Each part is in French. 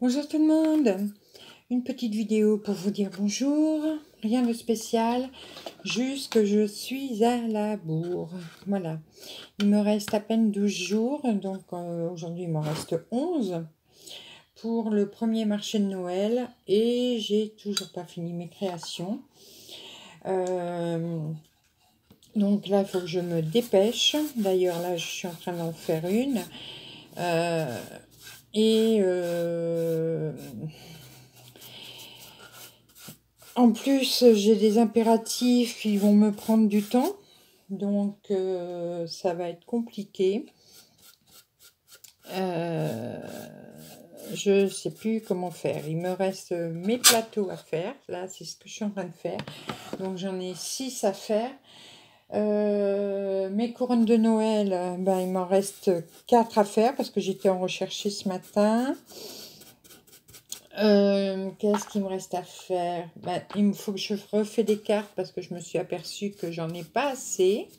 Bonjour tout le monde, une petite vidéo pour vous dire bonjour, rien de spécial, juste que je suis à la bourre, voilà. Il me reste à peine 12 jours, donc aujourd'hui il m'en reste 11 pour le premier marché de Noël et j'ai toujours pas fini mes créations. Donc là il faut que je me dépêche, d'ailleurs là je suis en train d'en faire une. En plus, j'ai des impératifs qui vont me prendre du temps, donc ça va être compliqué. Je ne sais plus comment faire. Il me reste mes plateaux à faire. Là, c'est ce que je suis en train de faire. Donc, j'en ai 6 à faire. Mes couronnes de Noël, ben, il m'en reste 4 à faire parce que j'étais en recherche ce matin. Qu'est-ce qu'il me reste à faire? Ben, il me faut que je refais des cartes parce que je me suis aperçue que j'en ai pas assez.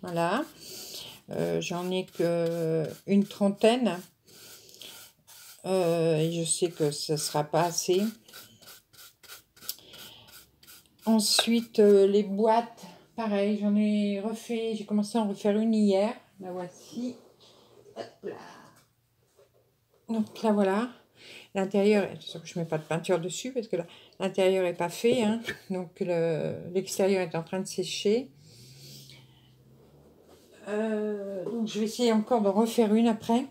Voilà. J'en ai que une trentaine. Et je sais que ce ne sera pas assez. Ensuite, les boîtes, pareil, j'en ai refait. J'ai commencé à en refaire une hier. La voici. Hop là. Donc là, voilà. L'intérieur, je ne mets pas de peinture dessus parce que l'intérieur n'est pas fait. Hein. Donc l'extérieur est en train de sécher. Donc je vais essayer encore de refaire une après.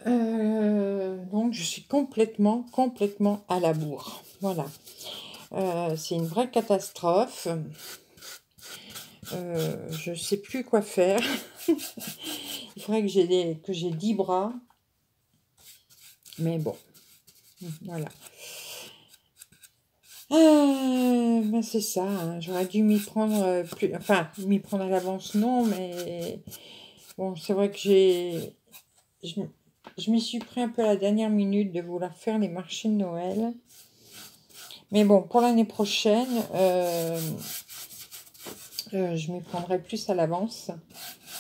Donc je suis complètement à la bourre. Voilà. C'est une vraie catastrophe. Je ne sais plus quoi faire. Il faudrait que j'ai 10 bras. Mais bon, voilà. Ben c'est ça, hein. J'aurais dû m'y prendre plus... Enfin, m'y prendre à l'avance, non, mais... Bon, c'est vrai que je m'y suis pris un peu à la dernière minute de vouloir faire les marchés de Noël. Mais bon, pour l'année prochaine, je m'y prendrai plus à l'avance.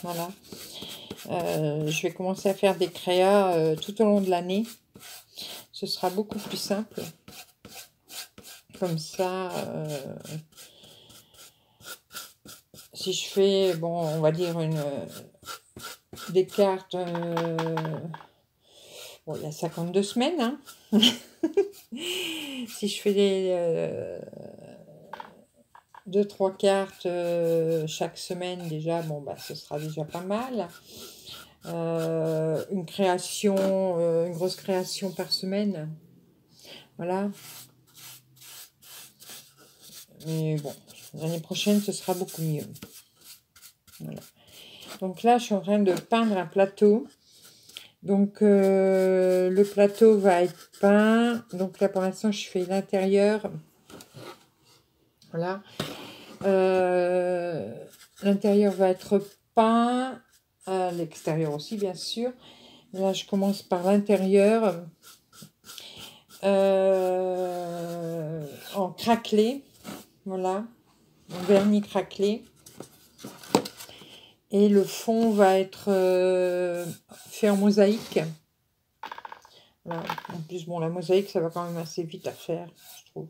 Voilà. Je vais commencer à faire des créas tout au long de l'année. Ce sera beaucoup plus simple. Comme ça, si je fais, bon, on va dire des cartes, bon, il y a 52 semaines, hein. Si je fais 2-3 cartes chaque semaine, déjà, bon, bah, ce sera déjà pas mal. Une grosse création par semaine. Voilà. Mais bon, l'année prochaine, ce sera beaucoup mieux. Voilà. Donc là, je suis en train de peindre un plateau. Donc, le plateau va être peint. Donc là, pour l'instant, je fais l'intérieur. Voilà. L'intérieur va être peint. L'extérieur aussi, bien sûr. Là, je commence par l'intérieur. En craquelé. Voilà. En vernis craquelé. Et le fond va être fait en mosaïque. Voilà. En plus, bon, la mosaïque, ça va quand même assez vite à faire, je trouve.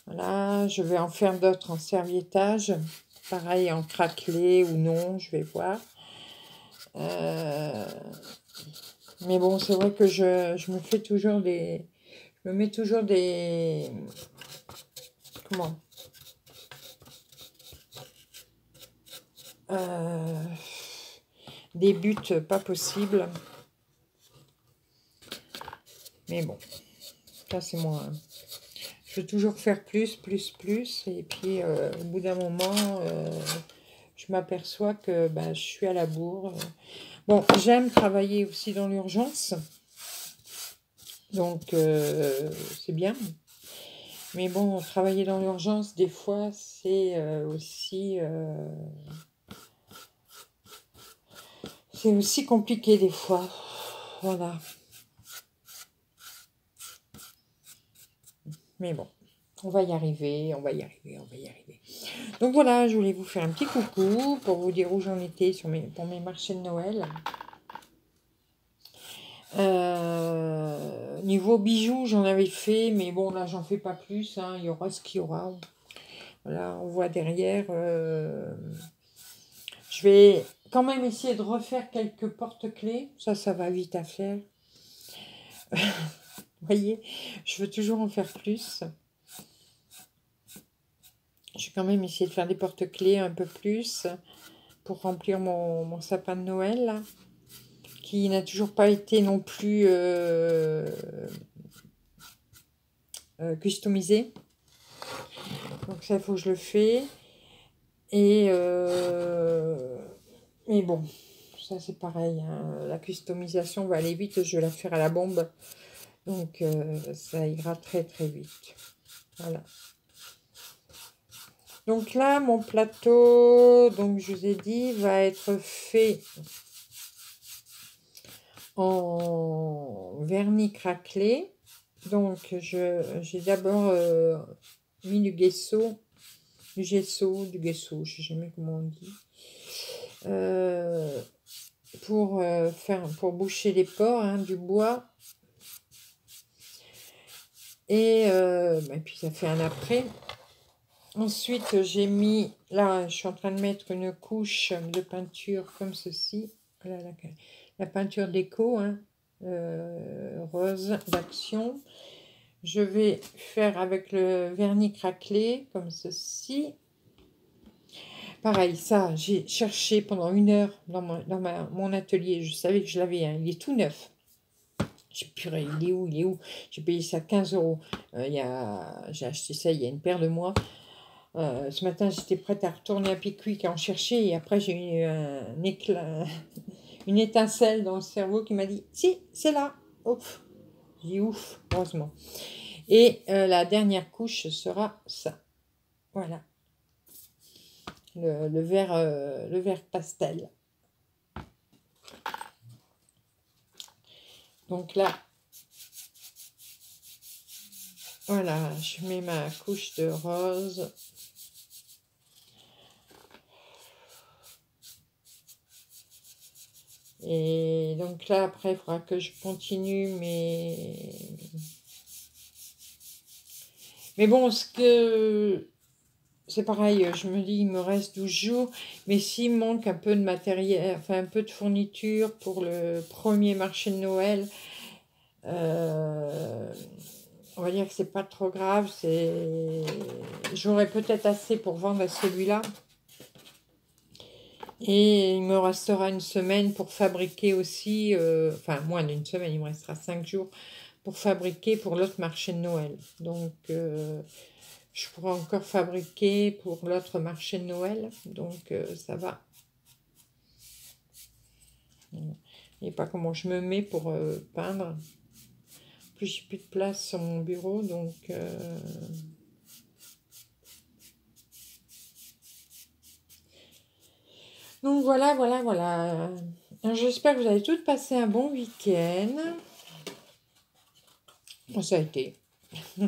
Voilà, je vais en faire d'autres en serviettage. Pareil, en craquelé ou non, je vais voir. Mais bon, c'est vrai que je me fais toujours des... Je me mets toujours des... Comment des buts pas possibles. Mais bon, ça c'est moi. Je veux toujours faire plus. Et puis, au bout d'un moment, je m'aperçois que bah, je suis à la bourre. Bon, j'aime travailler aussi dans l'urgence. Donc, c'est bien. Mais bon, travailler dans l'urgence, des fois, c'est aussi... c'est aussi compliqué, des fois. Voilà. Mais bon, on va y arriver. Donc voilà, je voulais vous faire un petit coucou pour vous dire où j'en étais pour mes marchés de Noël. Niveau bijoux, j'en avais fait, mais bon, là, j'en fais pas plus. Hein, il y aura ce qu'il y aura. Voilà, on voit derrière. Je vais quand même essayer de refaire quelques porte-clés. Ça va vite à faire. Vous voyez, je veux toujours en faire plus. Je vais quand même essayer de faire des porte-clés un peu plus pour remplir mon sapin de Noël, là, qui n'a toujours pas été non plus customisé. Donc ça, il faut que je le fais. Et mais bon, ça c'est pareil. Hein. La customisation va aller vite. Je vais la faire à la bombe. Donc ça ira très très vite. Voilà. Donc là, mon plateau, donc je vous ai dit, va être fait en vernis craquelé. Donc j'ai d'abord mis du gesso, je ne sais jamais comment on dit, pour boucher les pores, hein, du bois. Et puis ça fait un après. Ensuite, j'ai mis, là, je suis en train de mettre une couche de peinture comme ceci. Voilà, la peinture déco, hein, rose d'Action. Je vais faire avec le vernis craquelé, comme ceci. Pareil, ça, j'ai cherché pendant 1 heure dans mon atelier. Je savais que je l'avais, hein, il est tout neuf. J'ai purée, il est où? J'ai payé ça 15 €. J'ai acheté ça il y a une paire de mois. Ce matin, j'étais prête à retourner à Pickwick à en chercher. Et après, j'ai eu un éclat, une étincelle dans le cerveau qui m'a dit « Si, c'est là !» Ouf. J'ai dit « Ouf !» heureusement. Et la dernière couche sera ça. Voilà. Le vert pastel. Donc là, voilà, je mets ma couche de rose. Et donc là, après, il faudra que je continue, mais bon, c'est pareil, je me dis, il me reste 12 jours, mais s'il me manque un peu de matériel, enfin un peu de fourniture pour le premier marché de Noël, on va dire que c'est pas trop grave, j'aurai peut-être assez pour vendre à celui-là. Et il me restera 1 semaine pour fabriquer aussi, enfin moins d'1 semaine, il me restera 5 jours pour fabriquer pour l'autre marché de Noël. Donc je pourrai encore fabriquer pour l'autre marché de Noël, donc ça va. Et pas comment je me mets pour peindre. En plus, j'ai plus de place sur mon bureau, donc voilà. J'espère que vous avez toutes passé un bon week-end. Bon, ça a été. Je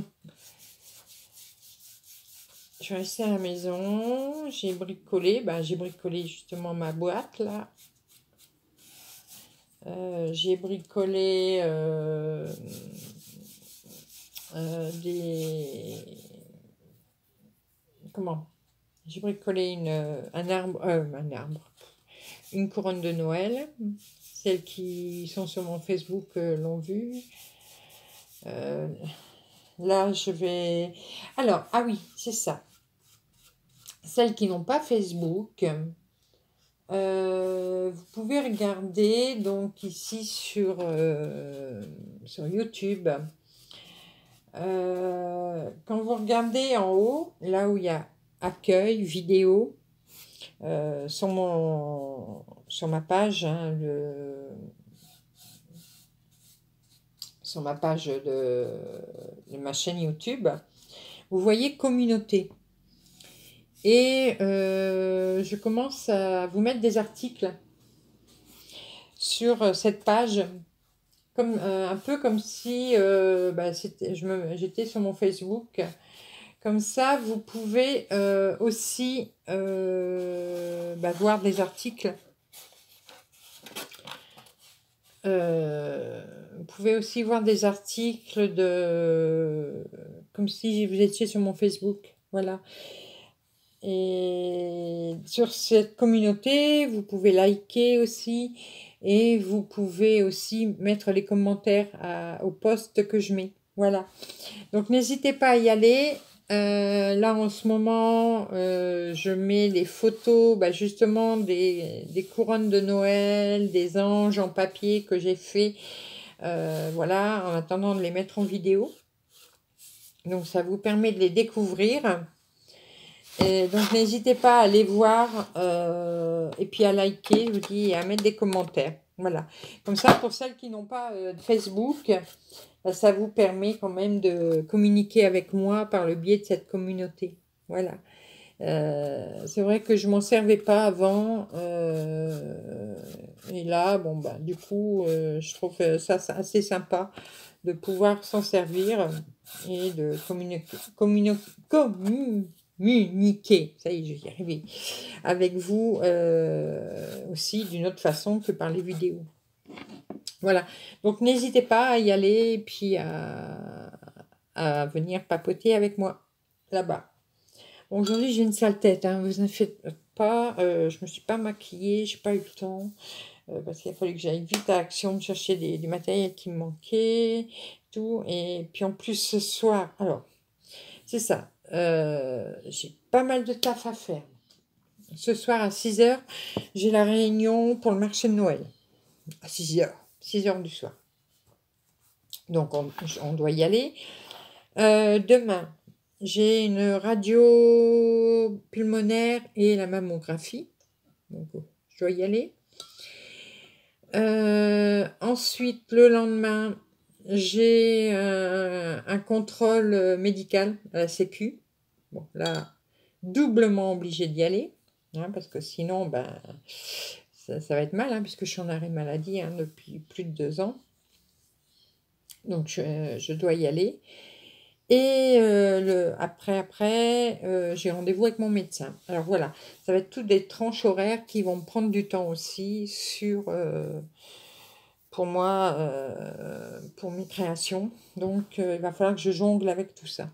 suis restée à la maison, j'ai bricolé, j'ai bricolé justement ma boîte là. J'ai bricolé j'ai bricolé un arbre, une couronne de Noël. Celles qui sont sur mon Facebook l'ont vu. Là, je vais... Alors, ah oui, c'est ça. Celles qui n'ont pas Facebook, vous pouvez regarder donc ici sur YouTube. Quand vous regardez en haut, là où il y a accueil, vidéo, sur ma page, hein, sur ma page de ma chaîne YouTube, vous voyez communauté. Et je commence à vous mettre des articles sur cette page, comme, un peu comme si j'étais sur mon Facebook. Comme ça, vous pouvez aussi voir des articles pouvez aussi voir des articles comme si vous étiez sur mon Facebook. Voilà. Et sur cette communauté, vous pouvez liker aussi. Et vous pouvez aussi mettre les commentaires aux posts que je mets. Voilà. Donc, n'hésitez pas à y aller. Là, en ce moment, je mets les photos, justement, des couronnes de Noël, des anges en papier que j'ai fait. Voilà, en attendant de les mettre en vidéo. Donc, ça vous permet de les découvrir. Et donc, n'hésitez pas à aller voir et puis à liker, je vous dis, et à mettre des commentaires. Voilà. Comme ça, pour celles qui n'ont pas de Facebook, ça vous permet quand même de communiquer avec moi par le biais de cette communauté. Voilà. C'est vrai que je m'en servais pas avant. Et là, bon, du coup, je trouve ça assez sympa de pouvoir s'en servir et de communiquer, ça y est, je vais y arriver, avec vous aussi d'une autre façon que par les vidéos. Voilà, donc n'hésitez pas à y aller et puis à venir papoter avec moi là-bas. Bon, aujourd'hui j'ai une sale tête, hein, vous en faites pas, je me suis pas maquillée, j'ai pas eu le temps. Parce qu'il a fallu que j'aille vite à Action chercher du matériel qui me manquait, tout. Et puis en plus ce soir, alors, c'est ça, j'ai pas mal de taf à faire. Ce soir à 6h, j'ai la réunion pour le marché de Noël. À 6h du soir. Donc on doit y aller. Demain, j'ai une radio pulmonaire et la mammographie. Donc je dois y aller. Ensuite, le lendemain, j'ai un contrôle médical à la Sécu. Bon, là, doublement obligé d'y aller, hein, parce que sinon, ça va être mal, hein, puisque je suis en arrêt maladie depuis plus de 2 ans. Donc, je dois y aller. Et après, j'ai rendez-vous avec mon médecin. Alors voilà, ça va être toutes des tranches horaires qui vont me prendre du temps aussi pour moi, pour mes créations. Donc, il va falloir que je jongle avec tout ça.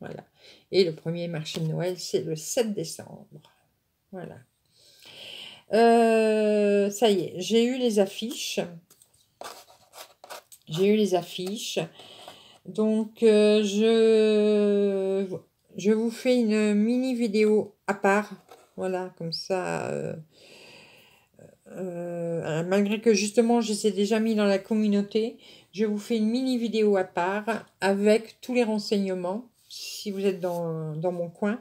Voilà. Et le premier marché de Noël, c'est le 7 décembre. Voilà. Ça y est, j'ai eu les affiches. Donc, je vous fais une mini vidéo à part. Voilà, comme ça. Malgré que justement, je les ai déjà mis dans la communauté, je vous fais une mini vidéo à part avec tous les renseignements, si vous êtes dans mon coin,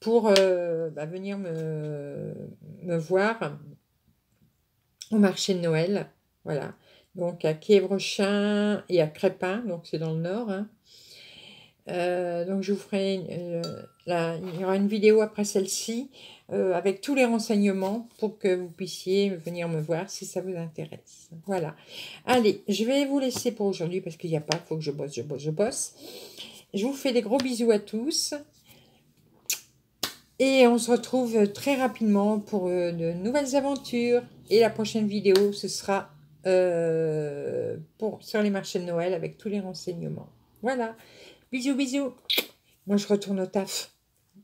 pour venir me voir au marché de Noël. Voilà. Donc à Quiévrechin et à Crespin, donc c'est dans le nord. Hein. Donc je vous ferai, il y aura une vidéo après celle-ci avec tous les renseignements pour que vous puissiez venir me voir si ça vous intéresse. Voilà. Allez, je vais vous laisser pour aujourd'hui parce qu'il n'y a pas, il faut que je bosse. Je vous fais des gros bisous à tous. Et on se retrouve très rapidement pour de nouvelles aventures. Et la prochaine vidéo, ce sera sur les marchés de Noël avec tous les renseignements. Voilà. Bisous, bisous. Moi, je retourne au taf.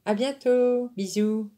À bientôt. Bisous.